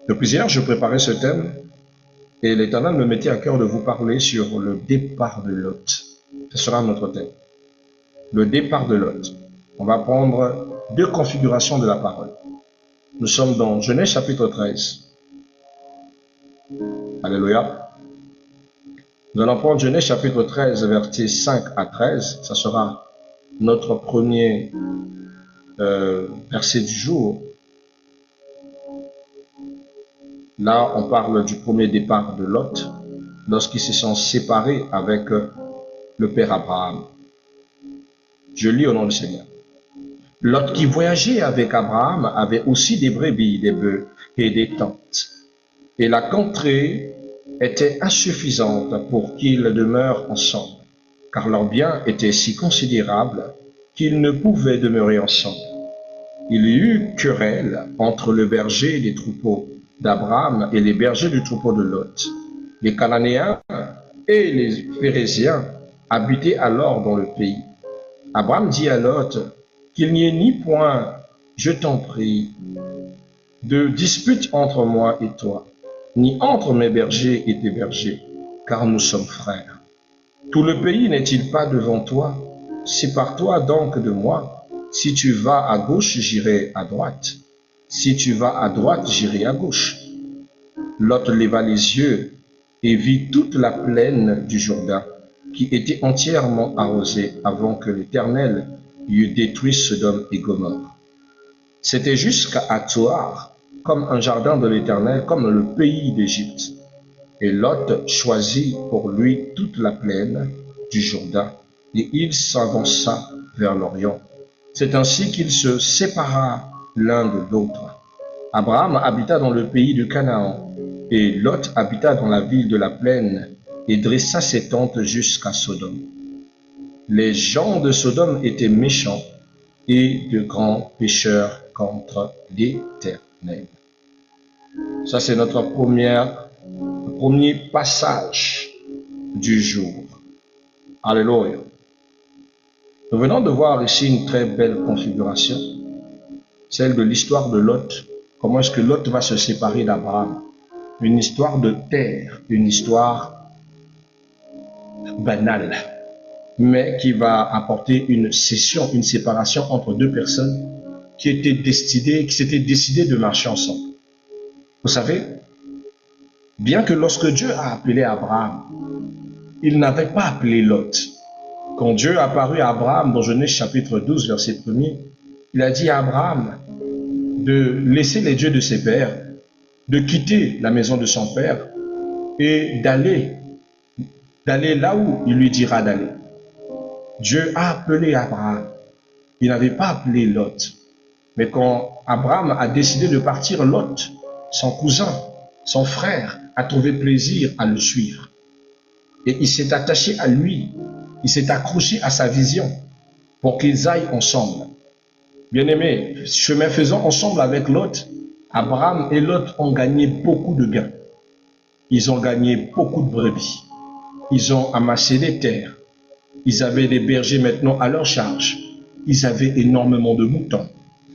Depuis hier, je préparais ce thème et l'Éternel me mettait à cœur de vous parler sur le départ de Lot. Ce sera notre thème. Le départ de Lot. On va prendre deux configurations de la parole. Nous sommes dans Genèse chapitre 13. Alléluia. Nous allons prendre Genèse chapitre 13, versets 5 à 13. Ça sera notre premier verset du jour. Là, on parle du premier départ de Lot, lorsqu'ils se sont séparés avec le père Abraham. Je lis au nom du Seigneur. Lot qui voyageait avec Abraham avait aussi des brebis, des bœufs et des tentes. Et la contrée était insuffisante pour qu'ils demeurent ensemble, car leurs biens étaient si considérables qu'ils ne pouvaient demeurer ensemble. Il y eut querelle entre le berger des troupeaux d'Abraham et les bergers du troupeau de Lot. Les Cananéens et les Phéréziens habitaient alors dans le pays. Abraham dit à Lot qu'il n'y ait ni point, je t'en prie, de dispute entre moi et toi, ni entre mes bergers et tes bergers, car nous sommes frères. Tout le pays n'est-il pas devant toi? Sépare-toi donc de moi. Si tu vas à gauche, j'irai à droite. Si tu vas à droite, j'irai à gauche. Lot leva les yeux et vit toute la plaine du Jourdain, qui était entièrement arrosée avant que l'Éternel eût détruit Sodome et Gomorrhe. C'était jusqu'à Tsoar, comme un jardin de l'Éternel, comme le pays d'Égypte. Et Lot choisit pour lui toute la plaine du Jourdain, et il s'avança vers l'Orient. C'est ainsi qu'il se sépara l'un de l'autre. Abraham habita dans le pays de Canaan, et Lot habita dans la ville de la plaine, et dressa ses tentes jusqu'à Sodome. Les gens de Sodome étaient méchants et de grands pécheurs contre l'Éternel. Ça, c'est notre premier passage du jour. Alléluia. Nous venons de voir ici une très belle configuration, celle de l'histoire de Lot. Comment est-ce que Lot va se séparer d'Abraham? Une histoire de terre, une histoire banale, mais qui va apporter une scission, une séparation entre deux personnes qui s'étaient décidées de marcher ensemble. Vous savez, bien que lorsque Dieu a appelé Abraham, il n'avait pas appelé Lot. Quand Dieu apparut à Abraham dans Genèse chapitre 12, verset 1er, il a dit à Abraham de laisser les dieux de ses pères, de quitter la maison de son père et d'aller là où il lui dira d'aller. Dieu a appelé Abraham. Il n'avait pas appelé Lot. Mais quand Abraham a décidé de partir, Lot, son cousin, son frère, a trouvé plaisir à le suivre. Et il s'est attaché à lui. Il s'est accroché à sa vision pour qu'ils aillent ensemble. Bien-aimés, chemin faisant ensemble avec Lot, Abraham et Lot ont gagné beaucoup de gains. Ils ont gagné beaucoup de brebis. Ils ont amassé des terres. Ils avaient des bergers maintenant à leur charge. Ils avaient énormément de moutons.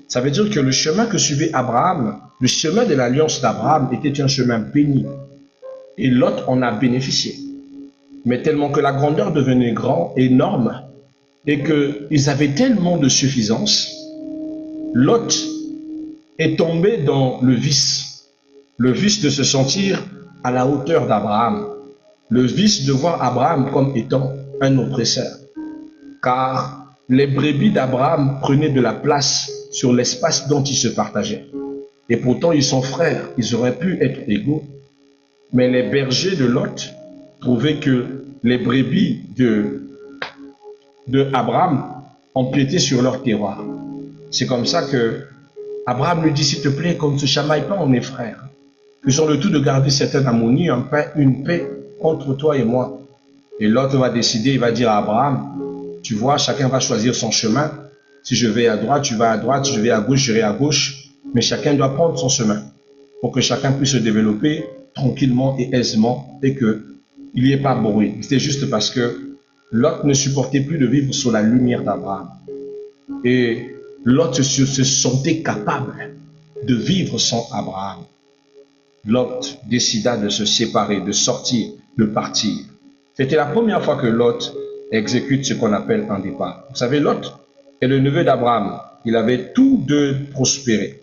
Ça veut dire que le chemin que suivait Abraham, le chemin de l'alliance d'Abraham était un chemin béni. Et Lot en a bénéficié. Mais tellement que la grandeur devenait énorme, et qu'ils avaient tellement de suffisance, Lot est tombé dans le vice de se sentir à la hauteur d'Abraham, le vice de voir Abraham comme étant un oppresseur. Car les brebis d'Abraham prenaient de la place sur l'espace dont ils se partageaient. Et pourtant, ils sont frères, ils auraient pu être égaux. Mais les bergers de Lot trouvaient que les brebis de Abraham empiétaient sur leur terroir. C'est comme ça que Abraham lui dit, s'il te plaît, qu'on ne se chamaille pas, on est frères. Faisons le tout de garder certaine harmonie, une paix entre toi et moi. Et l'autre va décider, il va dire à Abraham, tu vois, chacun va choisir son chemin. Si je vais à droite, tu vas à droite. Si je vais à gauche, j'irai à gauche. Mais chacun doit prendre son chemin pour que chacun puisse se développer tranquillement et aisément et qu'il n'y ait pas bruit. C'était juste parce que Lot ne supportait plus de vivre sous la lumière d'Abraham. Et Lot se sentait capable de vivre sans Abraham. Lot décida de se séparer, de sortir, de partir. C'était la première fois que Lot exécute ce qu'on appelle un départ. Vous savez, Lot est le neveu d'Abraham. Il avait tous deux prospéré.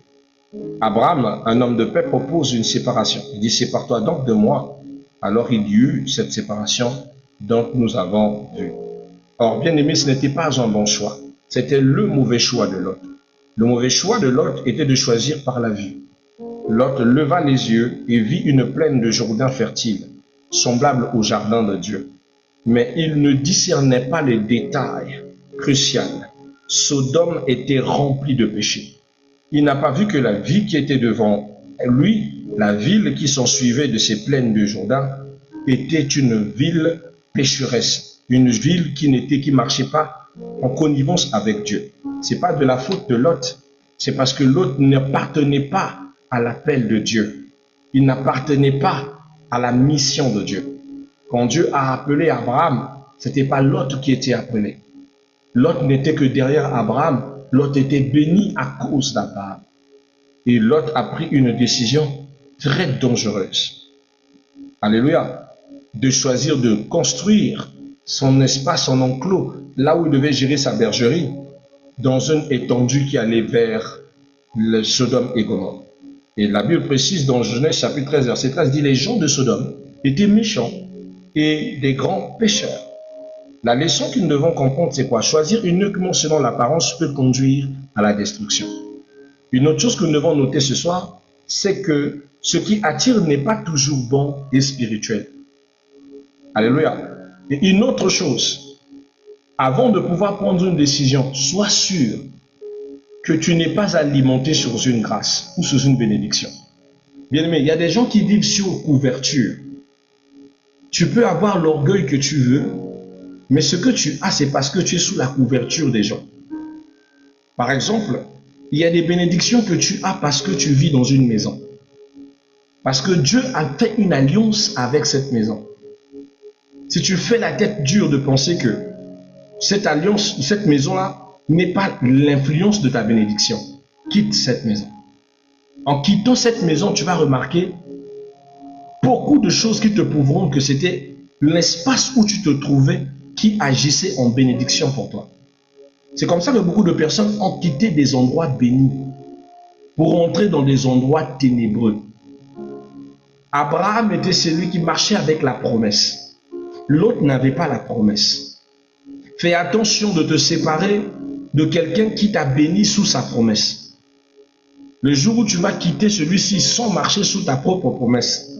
Abraham, un homme de paix, propose une séparation. Il dit, sépare-toi donc de moi. Alors il y eut cette séparation dont nous avons vu. Or, bien aimé, ce n'était pas un bon choix. C'était le mauvais choix de Lot. Le mauvais choix de Lot était de choisir par la vue. Lot leva les yeux et vit une plaine de Jourdain fertile, semblable au jardin de Dieu. Mais il ne discernait pas les détails cruciaux. Sodome était remplie de péchés. Il n'a pas vu que la vie qui était devant lui, la ville qui s'ensuivait de ces plaines de Jourdain, était une ville pécheresse, une ville qui marchait pas en connivence avec Dieu. C'est pas de la faute de Lot, c'est parce que Lot n'appartenait pas à l'appel de Dieu. Il n'appartenait pas à la mission de Dieu. Quand Dieu a appelé Abraham, c'était pas Lot qui était appelé. Lot n'était que derrière Abraham. Lot était béni à cause d'Abraham. Et Lot a pris une décision très dangereuse. Alléluia. De choisir de construire son espace, son enclos, là où il devait gérer sa bergerie, dans une étendue qui allait vers le Sodome et Gomorrhe. Et la Bible précise dans Genèse chapitre 13, verset 13, dit les gens de Sodome étaient méchants et des grands pécheurs. La leçon que nous devons comprendre, c'est quoi? Choisir uniquement selon l'apparence peut conduire à la destruction. Une autre chose que nous devons noter ce soir, c'est que ce qui attire n'est pas toujours bon et spirituel. Alléluia. Et une autre chose, avant de pouvoir prendre une décision, sois sûr que tu n'es pas alimenté sur une grâce ou sur une bénédiction. Bien aimé, il y a des gens qui vivent sur couverture. Tu peux avoir l'orgueil que tu veux, mais ce que tu as, c'est parce que tu es sous la couverture des gens. Par exemple, il y a des bénédictions que tu as parce que tu vis dans une maison. Parce que Dieu a fait une alliance avec cette maison. Si tu fais la tête dure de penser que cette alliance, cette maison-là, n'est pas l'influence de ta bénédiction, quitte cette maison. En quittant cette maison, tu vas remarquer beaucoup de choses qui te prouveront que c'était l'espace où tu te trouvais qui agissait en bénédiction pour toi. C'est comme ça que beaucoup de personnes ont quitté des endroits bénis pour entrer dans des endroits ténébreux. Abraham était celui qui marchait avec la promesse. L'autre n'avait pas la promesse. Fais attention de te séparer de quelqu'un qui t'a béni sous sa promesse. Le jour où tu vas quitter celui-ci sans marcher sous ta propre promesse,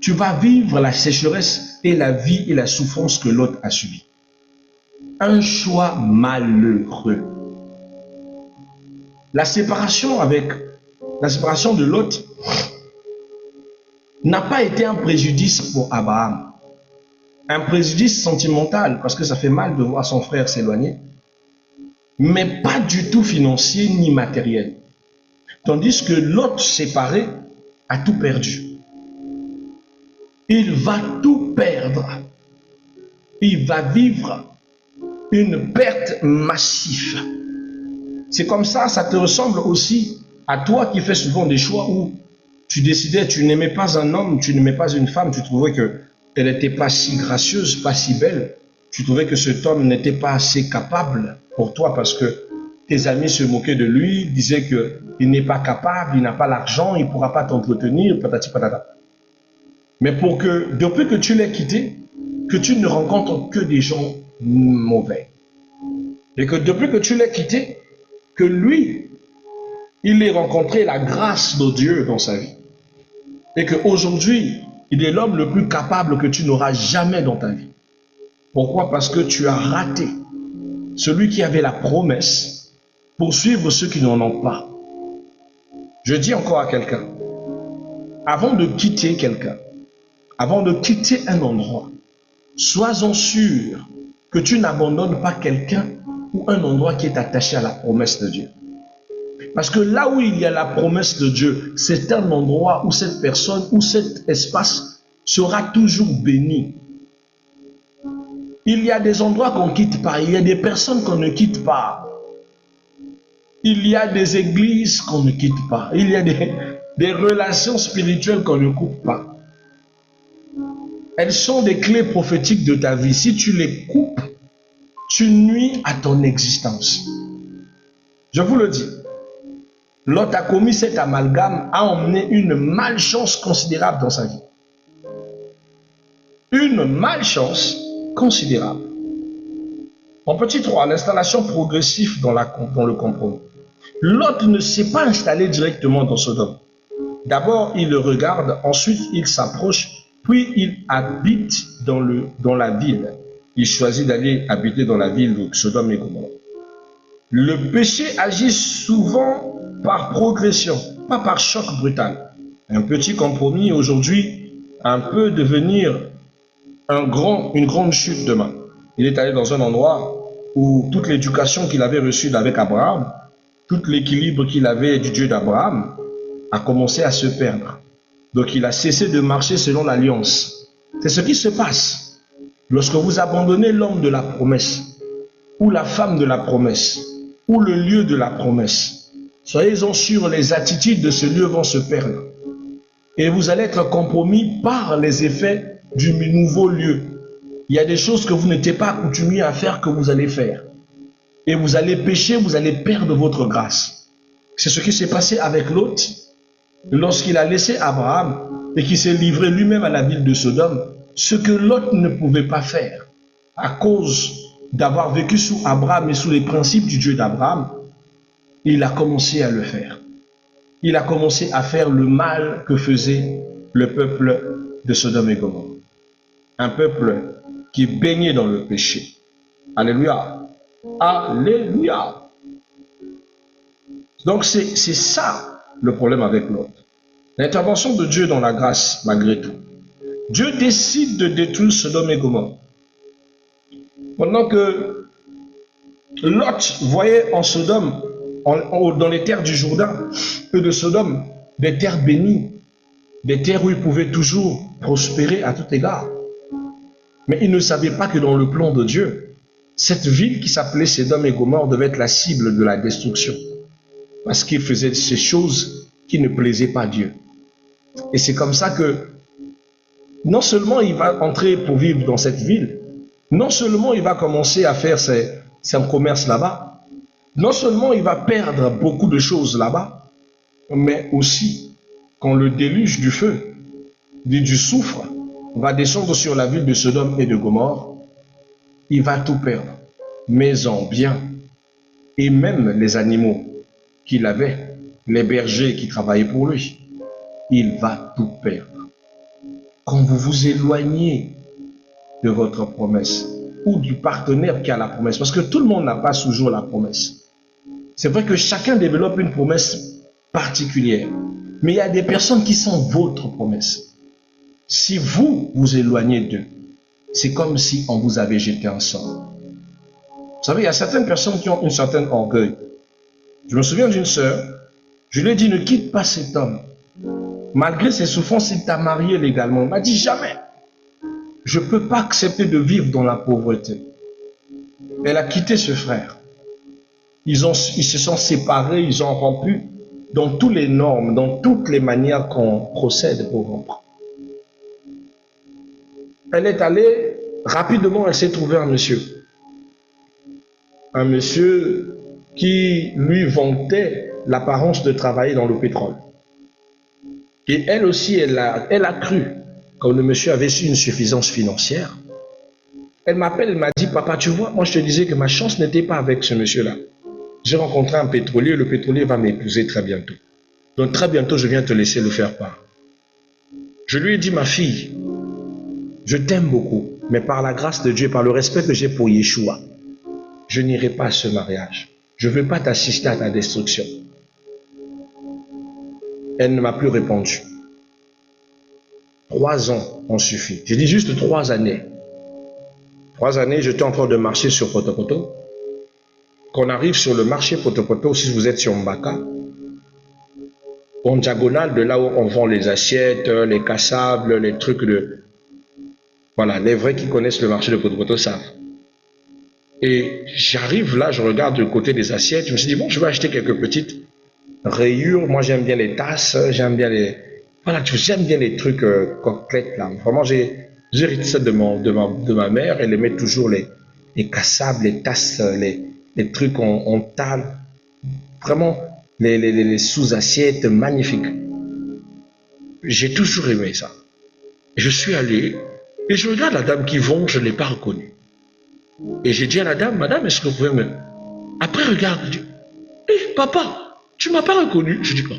tu vas vivre la sécheresse et la vie et la souffrance que l'autre a subi. Un choix malheureux. La séparation de l'autre n'a pas été un préjudice pour Abraham. Un préjudice sentimental, parce que ça fait mal de voir son frère s'éloigner, mais pas du tout financier ni matériel. Tandis que l'autre séparé a tout perdu. Il va tout perdre. Il va vivre une perte massive. C'est comme ça, ça te ressemble aussi à toi qui fais souvent des choix où tu décidais, tu n'aimais pas un homme, tu n'aimais pas une femme, tu trouvais qu'elle n'était pas si gracieuse, pas si belle. Tu trouvais que cet homme n'était pas assez capable pour toi parce que tes amis se moquaient de lui, disaient qu'il n'est pas capable, il n'a pas l'argent, il ne pourra pas t'entretenir, patati patata. Mais depuis que tu l'aies quitté, que tu ne rencontres que des gens mauvais. Et que depuis que tu l'aies quitté, que lui, il ait rencontré la grâce de Dieu dans sa vie. Et qu'aujourd'hui, il est l'homme le plus capable que tu n'auras jamais dans ta vie. Pourquoi? Parce que tu as raté celui qui avait la promesse pour suivre ceux qui n'en ont pas. Je dis encore à quelqu'un, avant de quitter quelqu'un, avant de quitter un endroit, sois-en sûr que tu n'abandonnes pas quelqu'un ou un endroit qui est attaché à la promesse de Dieu. Parce que là où il y a la promesse de Dieu, c'est un endroit où cette personne, où cet espace sera toujours béni. Il y a des endroits qu'on ne quitte pas, il y a des personnes qu'on ne quitte pas. Il y a des églises qu'on ne quitte pas. Il y a des relations spirituelles qu'on ne coupe pas. Elles sont des clés prophétiques de ta vie. Si tu les coupes, tu nuis à ton existence. Je vous le dis, Lot a commis cet amalgame, a emmené une malchance considérable dans sa vie. Une malchance considérable. En petit 3, l'installation progressive dans le compromis. Lot ne s'est pas installé directement dans Sodome. D'abord, il le regarde, ensuite il s'approche, puis il habite dans la ville. Il choisit d'aller habiter dans la ville de Sodome et Gomorrhe. Le péché agit souvent par progression, pas par choc brutal. Un petit compromis aujourd'hui, un peu devenir une grande chute demain. Il est allé dans un endroit où toute l'éducation qu'il avait reçue avec Abraham, tout l'équilibre qu'il avait du Dieu d'Abraham, a commencé à se perdre. Donc il a cessé de marcher selon l'alliance. C'est ce qui se passe lorsque vous abandonnez l'homme de la promesse, ou la femme de la promesse, ou le lieu de la promesse. Soyez-en sûrs, les attitudes de ce lieu vont se perdre. Et vous allez être compromis par les effets du nouveau lieu. Il y a des choses que vous n'étiez pas accoutumés à faire que vous allez faire. Et vous allez pécher, vous allez perdre votre grâce. C'est ce qui s'est passé avec Lot. Lorsqu'il a laissé Abraham et qu'il s'est livré lui-même à la ville de Sodome, ce que Lot ne pouvait pas faire, à cause d'avoir vécu sous Abraham et sous les principes du Dieu d'Abraham, il a commencé à le faire. Il a commencé à faire le mal que faisait le peuple de Sodome et Gomorrhe. Un peuple qui baignait dans le péché. Alléluia. Alléluia. Donc c'est ça le problème avec l'autre. L'intervention de Dieu dans la grâce, malgré tout. Dieu décide de détruire Sodome et Gomorrhe. Pendant que Lot voyait en Sodome, dans les terres du Jourdain et de Sodome, des terres bénies, des terres où il pouvait toujours prospérer à tout égard. Mais il ne savait pas que dans le plan de Dieu, cette ville qui s'appelait Sodome et Gomorrhe devait être la cible de la destruction. Parce qu'il faisait ces choses qui ne plaisaient pas à Dieu. Et c'est comme ça que non seulement il va entrer pour vivre dans cette ville, non seulement il va commencer à faire son commerce là-bas, non seulement il va perdre beaucoup de choses là-bas, mais aussi quand le déluge du feu, du soufre, va descendre sur la ville de Sodome et de Gomorrhe, il va tout perdre, maison, biens, et même les animaux qu'il avait, les bergers qui travaillaient pour lui, il va tout perdre. Quand vous vous éloignez de votre promesse, ou du partenaire qui a la promesse, parce que tout le monde n'a pas toujours la promesse. C'est vrai que chacun développe une promesse particulière, mais il y a des personnes qui sont votre promesse. Si vous vous éloignez d'eux, c'est comme si on vous avait jeté un sort. Vous savez, il y a certaines personnes qui ont un certain orgueil. Je me souviens d'une sœur, je lui ai dit, ne quitte pas cet homme. Malgré ses souffrances, il t'a marié légalement. Elle m'a dit, jamais. Je ne peux pas accepter de vivre dans la pauvreté. Elle a quitté ce frère. Ils se sont séparés, ils ont rompu dans toutes les normes, dans toutes les manières qu'on procède pour rompre. Elle est allée, rapidement, elle s'est trouvée un monsieur. Un monsieur qui lui vantait l'apparence de travailler dans le pétrole. Et elle aussi, elle a cru, comme le monsieur avait su une suffisance financière. Elle m'appelle, elle m'a dit, papa, tu vois, moi je te disais que ma chance n'était pas avec ce monsieur-là. J'ai rencontré un pétrolier, le pétrolier va m'épouser très bientôt. Donc très bientôt, je viens te laisser le faire part. Je lui ai dit, ma fille, je t'aime beaucoup, mais par la grâce de Dieu, par le respect que j'ai pour Yeshua, je n'irai pas à ce mariage. Je ne veux pas t'assister à ta destruction. Elle ne m'a plus répondu. 3 ans ont suffi. J'ai dit juste 3 années. 3 années, j'étais en train de marcher sur Potopoto. Quand on arrive sur le marché Potopoto, si vous êtes sur Mbaka, en diagonale de là où on vend les assiettes, les cassables, les trucs de... Voilà, les vrais qui connaissent le marché de Potopoto savent. Et j'arrive là, je regarde du côté des assiettes, je me suis dit, bon, je vais acheter quelques petites rayures. Moi, j'aime bien les tasses, j'aime bien les... Voilà, j'aime bien les trucs complètes, là. Vraiment, j'ai hérité ça de ma mère. Elle aimait toujours les cassables, les tasses, les trucs en table. Vraiment, les sous-assiettes magnifiques. J'ai toujours aimé ça. Je suis allé et je regarde la dame qui vend, je ne l'ai pas reconnue. Et j'ai dit à la dame, madame, est-ce que vous pouvez me... Après, regarde, je dis, hé, papa, tu m'as pas reconnu. Je dis, quoi?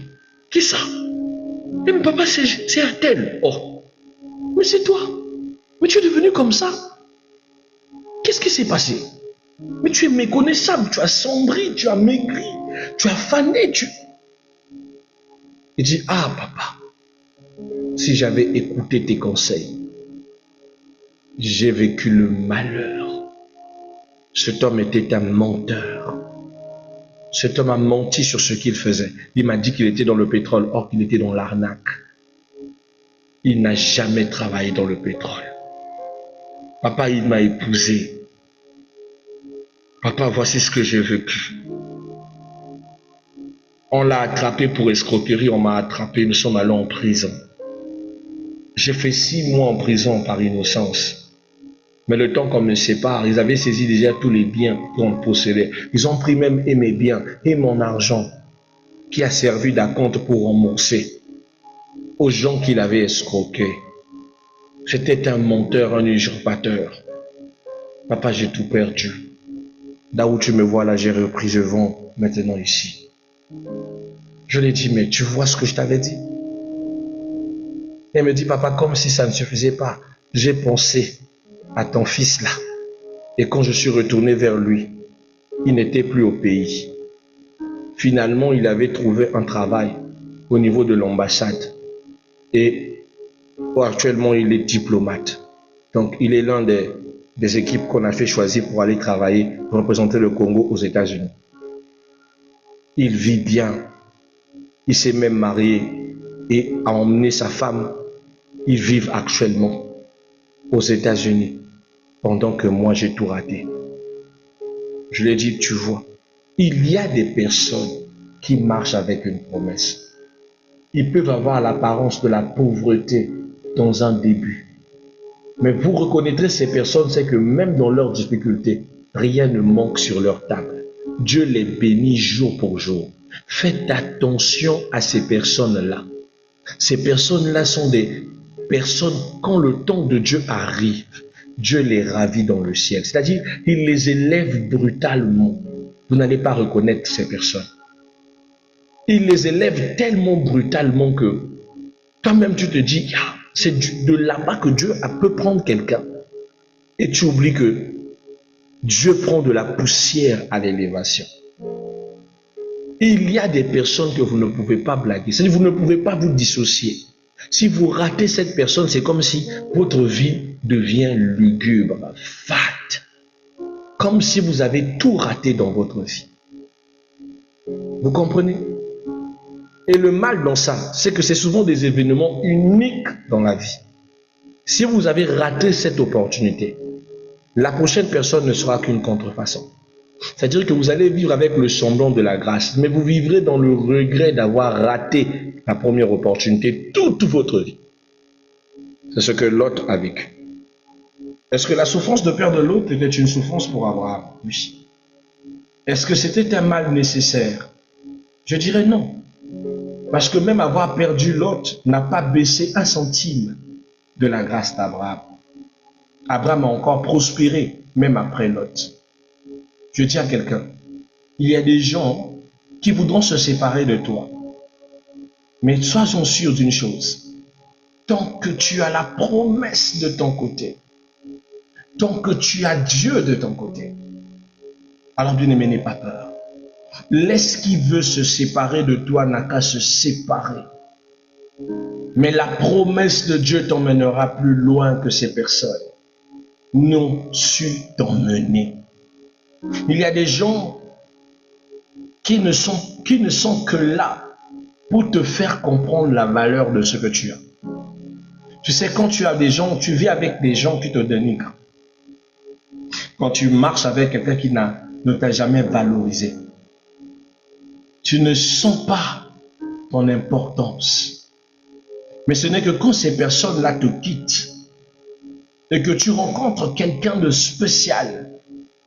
Qui ça? Eh, mais papa, c'est un tel. Oh, mais c'est toi. Mais tu es devenu comme ça. Qu'est-ce qui s'est passé? Mais tu es méconnaissable, tu as sombri, tu as maigri, tu as fané, tu... Il dit, ah, papa, si j'avais écouté tes conseils, j'ai vécu le malheur. Cet homme était un menteur. Cet homme a menti sur ce qu'il faisait. Il m'a dit qu'il était dans le pétrole, or qu'il était dans l'arnaque. Il n'a jamais travaillé dans le pétrole. Papa, il m'a épousé. Papa, voici ce que j'ai vécu. On l'a attrapé pour escroquerie, on m'a attrapé, nous sommes allés en prison. J'ai fait 6 mois en prison par innocence. Mais le temps qu'on me sépare, ils avaient saisi déjà tous les biens qu'on possédait. Ils ont pris même et mes biens et mon argent qui a servi d'acompte pour rembourser aux gens qu'il avait escroqués. C'était un menteur, un usurpateur. Papa, j'ai tout perdu. Là où tu me vois, là, j'ai repris, je vends maintenant ici. Je lui ai dit, mais tu vois ce que je t'avais dit? Elle me dit, papa, comme si ça ne suffisait pas, j'ai pensé à ton fils là. Et quand je suis retourné vers lui, il n'était plus au pays. Finalement, il avait trouvé un travail au niveau de l'ambassade. Et actuellement, il est diplomate. Donc, il est l'un des équipes qu'on a fait choisir pour aller travailler, pour représenter le Congo aux États-Unis. Il vit bien. Il s'est même marié et a emmené sa femme. Ils vivent actuellement aux États-Unis, pendant que moi j'ai tout raté. Je lui ai dit, tu vois, il y a des personnes qui marchent avec une promesse. Ils peuvent avoir l'apparence de la pauvreté dans un début. Mais vous reconnaîtrez ces personnes, c'est que même dans leurs difficultés, rien ne manque sur leur table. Dieu les bénit jour pour jour. Faites attention à ces personnes-là. Ces personnes-là sont des personnes, quand le temps de Dieu arrive, Dieu les ravit dans le ciel. C'est-à-dire, il les élève brutalement. Vous n'allez pas reconnaître ces personnes. Il les élève tellement brutalement que toi-même tu te dis, ah, c'est de là-bas que Dieu peut prendre quelqu'un. Et tu oublies que Dieu prend de la poussière à l'élévation. Il y a des personnes que vous ne pouvez pas blaguer. C'est-à-dire, vous ne pouvez pas vous dissocier. Si vous ratez cette personne, c'est comme si votre vie devient lugubre, fade. Comme si vous avez tout raté dans votre vie. Vous comprenez? Et le mal dans ça, c'est que c'est souvent des événements uniques dans la vie. Si vous avez raté cette opportunité, la prochaine personne ne sera qu'une contrefaçon. C'est-à-dire que vous allez vivre avec le semblant de la grâce, mais vous vivrez dans le regret d'avoir raté la première opportunité toute votre vie. C'est ce que Lot a vécu. Est-ce que la souffrance de perdre Lot était une souffrance pour Abraham? Oui. Est-ce que c'était un mal nécessaire? Je dirais non. Parce que même avoir perdu Lot n'a pas baissé un centime de la grâce d'Abraham. Abraham a encore prospéré, même après Lot. Je dis à quelqu'un, il y a des gens qui voudront se séparer de toi. Mais sois-en sûr d'une chose, tant que tu as la promesse de ton côté, tant que tu as Dieu de ton côté, alors bien-aimé, n'aie pas peur. Laisse qui veut se séparer de toi n'a qu'à se séparer. Mais la promesse de Dieu t'emmènera plus loin que ces personnes n'ont su t'emmener. Il y a des gens qui ne sont que là pour te faire comprendre la valeur de ce que tu as. Tu sais, quand tu as des gens, tu vis avec des gens qui te dénigrent. Quand tu marches avec quelqu'un qui ne t'a jamais valorisé, tu ne sens pas ton importance. Mais ce n'est que quand ces personnes-là te quittent et que tu rencontres quelqu'un de spécial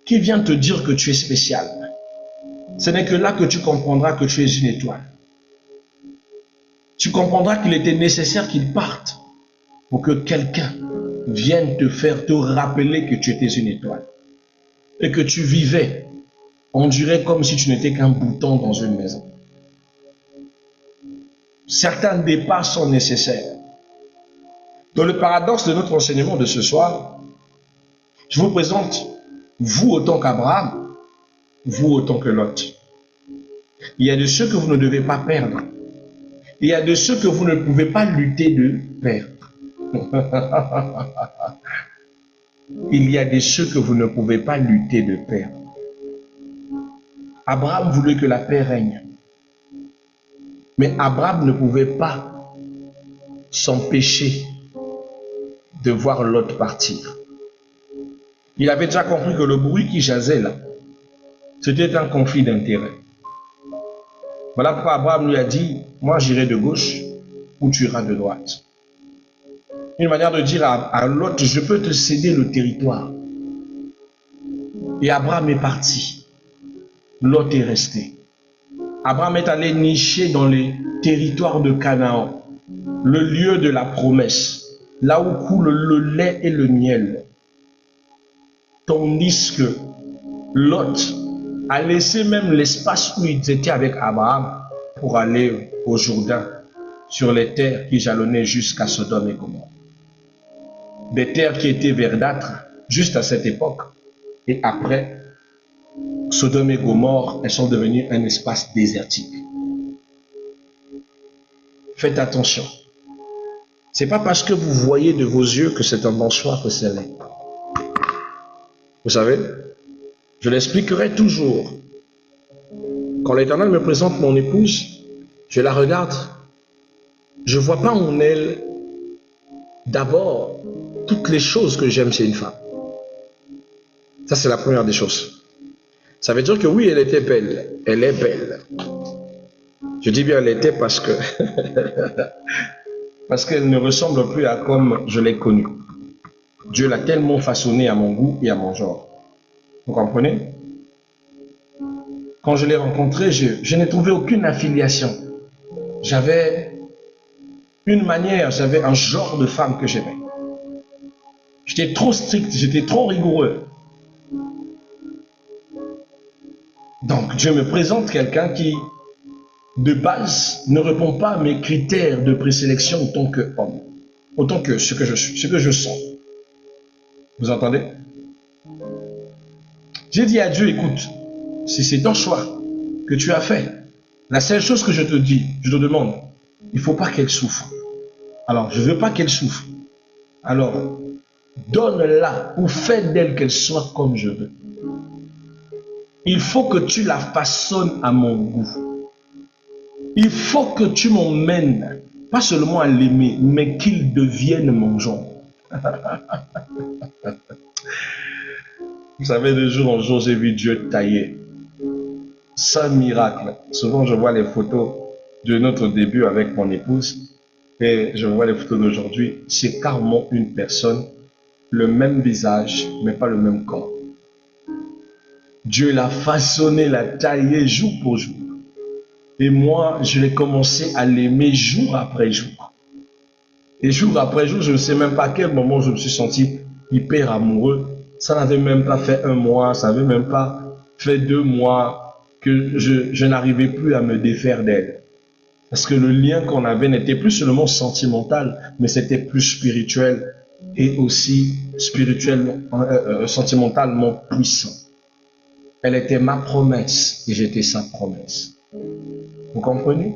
qui vient te dire que tu es spécial, ce n'est que là que tu comprendras que tu es une étoile. Tu comprendras qu'il était nécessaire qu'il parte pour que quelqu'un vienne te rappeler que tu étais une étoile et que tu vivais, on dirait comme si tu n'étais qu'un bouton dans une maison. Certains départs sont nécessaires. Dans le paradoxe de notre enseignement de ce soir, je vous présente vous autant qu'Abraham, vous autant que Lot. Il y a de ceux que vous ne devez pas perdre. Il y a de ceux que vous ne pouvez pas lutter de perdre. Il y a de ceux que vous ne pouvez pas lutter de perdre. Abraham voulait que la paix règne. Mais Abraham ne pouvait pas s'empêcher de voir Lot partir. Il avait déjà compris que le bruit qui jasait là, c'était un conflit d'intérêts. Voilà pourquoi Abraham lui a dit, moi j'irai de gauche ou tu iras de droite. Une manière de dire à Lot, je peux te céder le territoire. Et Abraham est parti. Lot est resté. Abraham est allé nicher dans les territoires de Canaan, le lieu de la promesse, là où coule le lait et le miel. Tandis que Lot a laissé même l'espace où ils étaient avec Abraham pour aller au Jourdain, sur les terres qui jalonnaient jusqu'à Sodome et Gomorrhe. Des terres qui étaient verdâtres juste à cette époque. Et après, Sodome et Gomorrhe, elles sont devenues un espace désertique. Faites attention. Ce n'est pas parce que vous voyez de vos yeux que c'est un bon choix que c'est l'est. Vous savez, je l'expliquerai toujours. Quand l'Éternel me présente mon épouse, je la regarde. Je ne vois pas en elle d'abord toutes les choses que j'aime chez une femme. Ça, c'est la première des choses. Ça veut dire que oui, elle était belle. Elle est belle. Je dis bien elle était parce que parce qu'elle ne ressemble plus à comme je l'ai connue. Dieu l'a tellement façonnée à mon goût et à mon genre. Vous comprenez? Quand je l'ai rencontrée, je n'ai trouvé aucune affiliation. J'avais une manière, j'avais un genre de femme que j'aimais. J'étais trop strict, j'étais trop rigoureux. Donc, Dieu me présente quelqu'un qui, de base, ne répond pas à mes critères de présélection autant que homme, autant que ce que je suis, ce que je sens. Vous entendez? J'ai dit à Dieu, écoute, si c'est ton choix que tu as fait, la seule chose que je te dis, je te demande, il ne faut pas qu'elle souffre. Alors, je ne veux pas qu'elle souffre. Alors, donne-la ou fais d'elle qu'elle soit comme je veux. Il faut que tu la façonnes à mon goût. Il faut que tu m'emmènes, pas seulement à l'aimer, mais qu'il devienne mon genre. Vous savez, de jour en jour, j'ai vu Dieu tailler. Sans miracle. Souvent, je vois les photos de notre début avec mon épouse et je vois les photos d'aujourd'hui. C'est carrément une personne, le même visage, mais pas le même corps. Dieu l'a façonné, l'a taillé jour pour jour. Et moi, je l'ai commencé à l'aimer jour après jour. Et jour après jour, je ne sais même pas à quel moment je me suis senti hyper amoureux. Ça n'avait même pas fait 1 mois, ça n'avait même pas fait 2 mois que je n'arrivais plus à me défaire d'elle. Parce que le lien qu'on avait n'était plus seulement sentimental, mais c'était plus spirituel et aussi sentimentalement puissant. Elle était ma promesse et j'étais sa promesse. Vous comprenez?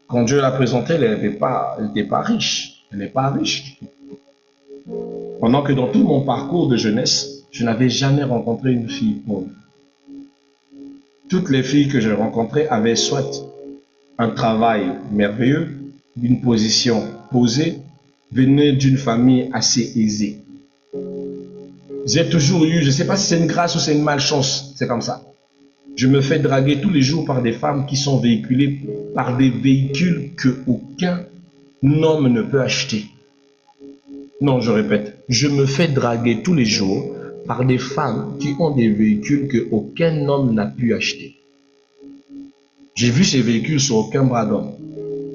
Quand Dieu l'a présentée, elle n'était pas riche. Elle n'est pas riche. Pendant que dans tout mon parcours de jeunesse, je n'avais jamais rencontré une fille pauvre. Toutes les filles que je rencontrais avaient soit un travail merveilleux, une position posée, venaient d'une famille assez aisée. J'ai toujours eu, je ne sais pas si c'est une grâce ou c'est une malchance, c'est comme ça. Je me fais draguer tous les jours par des femmes qui sont véhiculées par des véhicules que aucun homme ne peut acheter. Non, je répète, je me fais draguer tous les jours par des femmes qui ont des véhicules que aucun homme n'a pu acheter. J'ai vu ces véhicules sur aucun bras d'homme.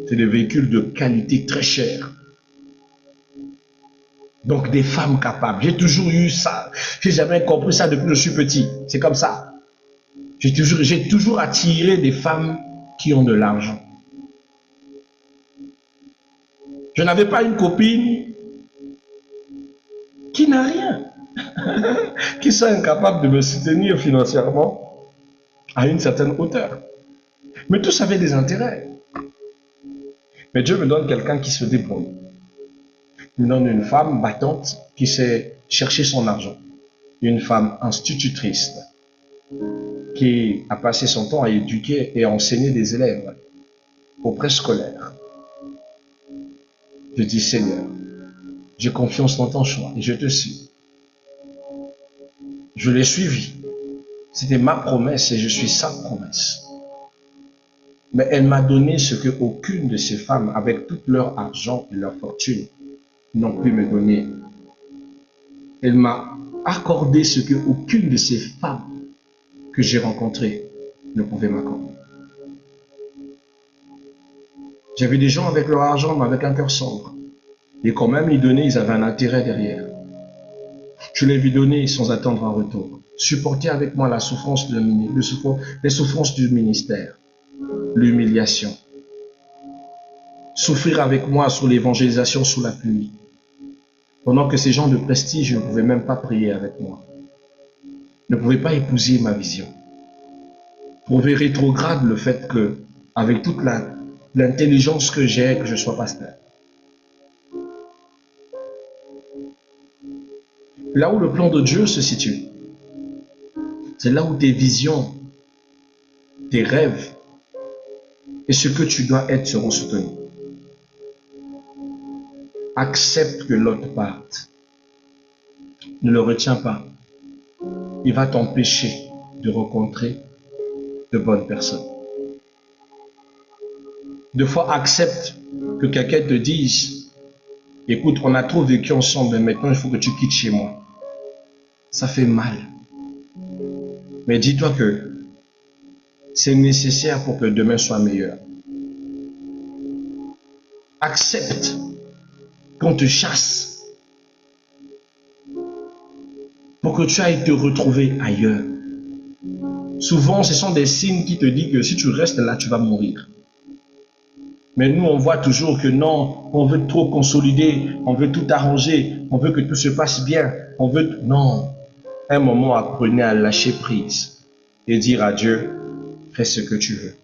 C'est des véhicules de qualité très chère. Donc des femmes capables. J'ai toujours eu ça. J'ai jamais compris ça depuis que je suis petit. C'est comme ça. J'ai toujours attiré des femmes qui ont de l'argent. Je n'avais pas une copine qui n'a rien, qui soit incapable de me soutenir financièrement à une certaine hauteur. Mais tous avaient des intérêts. Mais Dieu me donne quelqu'un qui se débrouille. Il me donne une femme battante qui sait chercher son argent. Une femme institutrice qui a passé son temps à éduquer et à enseigner des élèves au préscolaire. Je dis, Seigneur, j'ai confiance dans ton choix et je te suis. Je l'ai suivi. C'était ma promesse et je suis sa promesse. Mais elle m'a donné ce que aucune de ces femmes, avec tout leur argent et leur fortune, n'ont pu me donner. Elle m'a accordé ce que aucune de ces femmes que j'ai rencontrées ne pouvait m'accorder. J'ai vu des gens avec leur argent, mais avec un cœur sombre. Et quand même ils donnaient, ils avaient un intérêt derrière. Je les ai donner sans attendre un retour. Supporter avec moi la souffrance les souffrances du ministère, l'humiliation. Souffrir avec moi sur l'évangélisation sous la pluie. Pendant que ces gens de prestige ne pouvaient même pas prier avec moi. Ne pouvaient pas épouser ma vision. Trouver rétrograde le fait que, avec toute l'intelligence que j'ai, que je sois pasteur. Là où le plan de Dieu se situe, c'est là où tes visions, tes rêves et ce que tu dois être seront soutenus. Accepte que l'autre parte. Ne le retiens pas. Il va t'empêcher de rencontrer de bonnes personnes. Deux fois, accepte que quelqu'un te dise, écoute, on a trop vécu ensemble, mais maintenant il faut que tu quittes chez moi. Ça fait mal. Mais dis-toi que c'est nécessaire pour que demain soit meilleur. Accepte qu'on te chasse pour que tu ailles te retrouver ailleurs. Souvent, ce sont des signes qui te disent que si tu restes là, tu vas mourir. Mais nous, on voit toujours que non, on veut trop consolider, on veut tout arranger, on veut que tout se passe bien, on veut... Non, un moment, apprenez à lâcher prise et dire à Dieu, fais ce que tu veux.